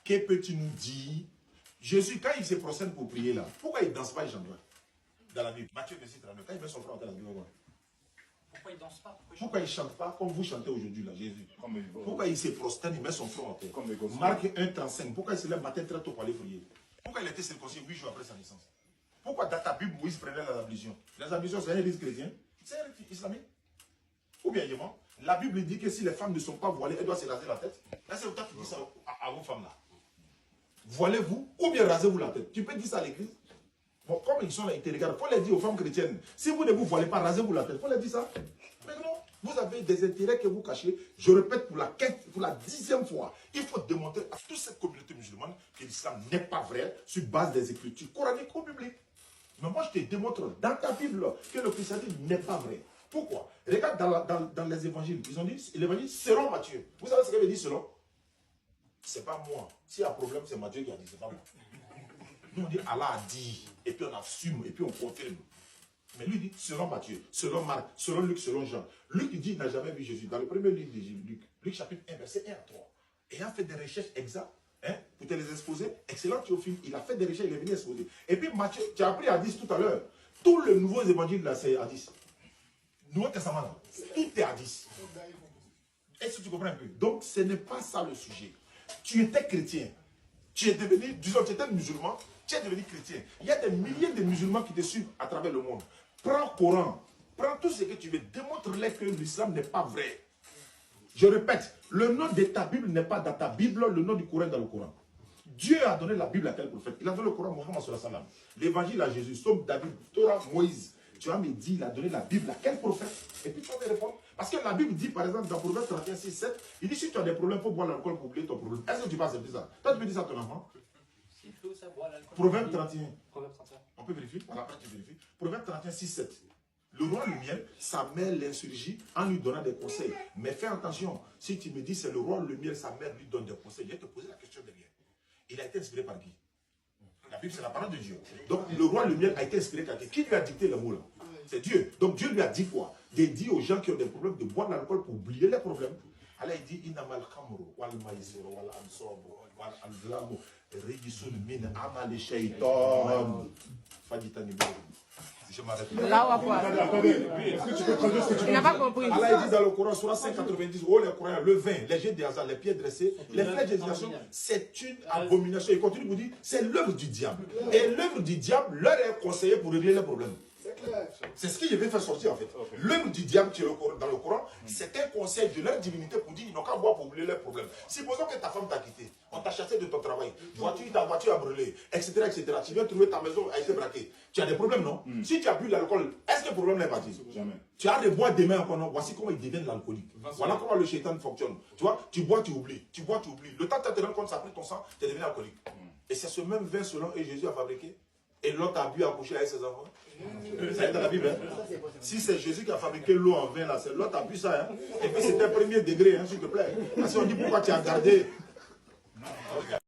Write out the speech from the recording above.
Que peux-tu nous dire? Jésus, quand il se prosterne pour prier là, pourquoi il ne danse pas, il chante pas? Dans la Bible, Matthieu 39, quand il met son frère en terre, la Bible, pourquoi il ne danse pas? Pourquoi il ne chante pas comme vous chantez aujourd'hui là, Jésus? Pourquoi il se prosterne, il met son front en terre? Marc 1,35, pourquoi il se lève matin très tôt pour aller prier? Pourquoi il était circoncis 8 jours après sa naissance? Pourquoi dans ta Bible, Moïse prenait les ablutions? Les ablutions, c'est un rite chrétien? C'est un rite islamique? Ou bien, la Bible dit que si les femmes ne sont pas voilées, elles doivent se raser la tête. Là, c'est autant qui dit ça à vos femmes là. Voilez-vous ou bien rasez-vous la tête. Tu peux dire ça à l'église. Bon, comme ils sont là, ils te regardent. Il faut les dire aux femmes chrétiennes. Si vous ne vous voilez pas, rasez-vous la tête. Il faut les dire ça. Mais non, vous avez des intérêts que vous cachez. Je répète pour la 10e fois. Il faut démontrer à toute cette communauté musulmane que l'islam n'est pas vrai sur base des écritures coraniques ou bibliques. Mais moi, je te démontre dans ta Bible que le christianisme n'est pas vrai. Pourquoi? Regarde dans les évangiles. Ils ont dit l'évangile selon Matthieu. Vous savez ce qu'il veut dire selon? C'est pas moi. S'il y a un problème, c'est Matthieu qui a dit, c'est pas moi. Nous, on dit Allah a dit, et puis on assume, et puis on confirme. Mais lui dit selon Matthieu, selon Marc, selon Luc, selon Jean. Luc dit qu'il n'a jamais vu Jésus. Dans le premier livre de Luc chapitre 1, verset 1 à 3. Ayant fait des recherches exactes, pour te les exposer, excellent Théophile, il a fait des recherches, il est venu exposer. Et puis Matthieu, tu as appris à 10 tout à l'heure. Tous les nouveaux évangiles là, c'est à 10. Nouveau Testament là, tout est à 10. Est-ce que tu comprends un peu? Donc ce n'est pas ça le sujet. Tu étais chrétien. Tu es devenu, disons, tu étais musulman, tu es devenu chrétien. Il y a des milliers de musulmans qui te suivent à travers le monde. Prends le Coran, prends tout ce que tu veux, démontre-leur que l'islam n'est pas vrai. Je répète, le nom de ta Bible n'est pas dans ta Bible, le nom du Coran est dans le Coran. Dieu a donné la Bible à quel prophète? Il a donné le Coran à Mohammed sallallahu alayhi wa sallam. L'évangile à Jésus, Somme, David, Torah, Moïse. Tu vas me dire, il a donné la Bible à quel prophète? Et puis tu vas me répondre. Parce que la Bible dit, par exemple, dans Proverbe 31, 6, 7, il dit si tu as des problèmes, il faut boire l'alcool pour oublier ton problème. Est-ce que tu passes ça? Toi, tu peux dire ça à ton enfant? Proverbe 31. On peut vérifier? Voilà, après tu vérifies. Proverbe 31, 6, 7. Le roi Lumière, sa mère l'insurgit en lui donnant des conseils. Mais fais attention, si tu me dis c'est le roi Lumière, sa mère lui donne des conseils, je vais te poser la question derrière. Il a été inspiré par qui? La Bible, c'est la parole de Dieu. Donc, le roi Lumière a été inspiré par qui? Qui lui a dicté le mot là? C'est Dieu. Donc, Dieu lui a dit quoi? De dire aux gens qui ont des problèmes de boire de l'alcool pour oublier les problèmes. Alors, il dit Inamal khamru wal maïsir wal ansob wal alzlamu regisun min amal shaytan. Faditani. Je m'arrête là. Est-ce que tu peux traduire ce que tu veux? Il n'a pas compris. Allah dit dans le Coran, Surah 590, oh, le Coran, le vin, les jets de hasard, les pieds dressés, les flèches d'éducation, c'est une abomination. Il continue pour dire, c'est l'œuvre du diable. Et l'œuvre du diable leur est conseillée pour régler les problèmes. C'est ce qu'il veut faire sortir en fait. L'œuvre du diable qui est dans le Coran, c'est un conseil de leur divinité pour dire ils n'ont qu'à boire pour oublier leurs problèmes. Supposons que ta femme t'a quitté, on t'a chassé de ton travail, ta voiture a brûlé, etc., etc. Tu viens trouver ta maison a été braquée. Tu as des problèmes, non? Si tu as bu l'alcool, est-ce que le problème n'est parti? Jamais. Tu as de boire demain encore, non? Voici comment ils deviennent l'alcoolique. Voilà comment le shaitan fonctionne. Tu vois, tu bois, tu oublies. Tu bois, tu oublies. Le temps que tu te rends compte, ça a pris ton sang, tu es devenu alcoolique. Et c'est ce même vin selon et Jésus a fabriqué. Et l'autre a bu, a couché avec ses enfants. Ça est dans la Bible. Hein? Si c'est Jésus qui a fabriqué l'eau en vin, là, c'est l'autre a bu ça. Hein? Et puis c'était premier degré, hein, s'il te plaît. Parce qu'on dit pourquoi tu as gardé.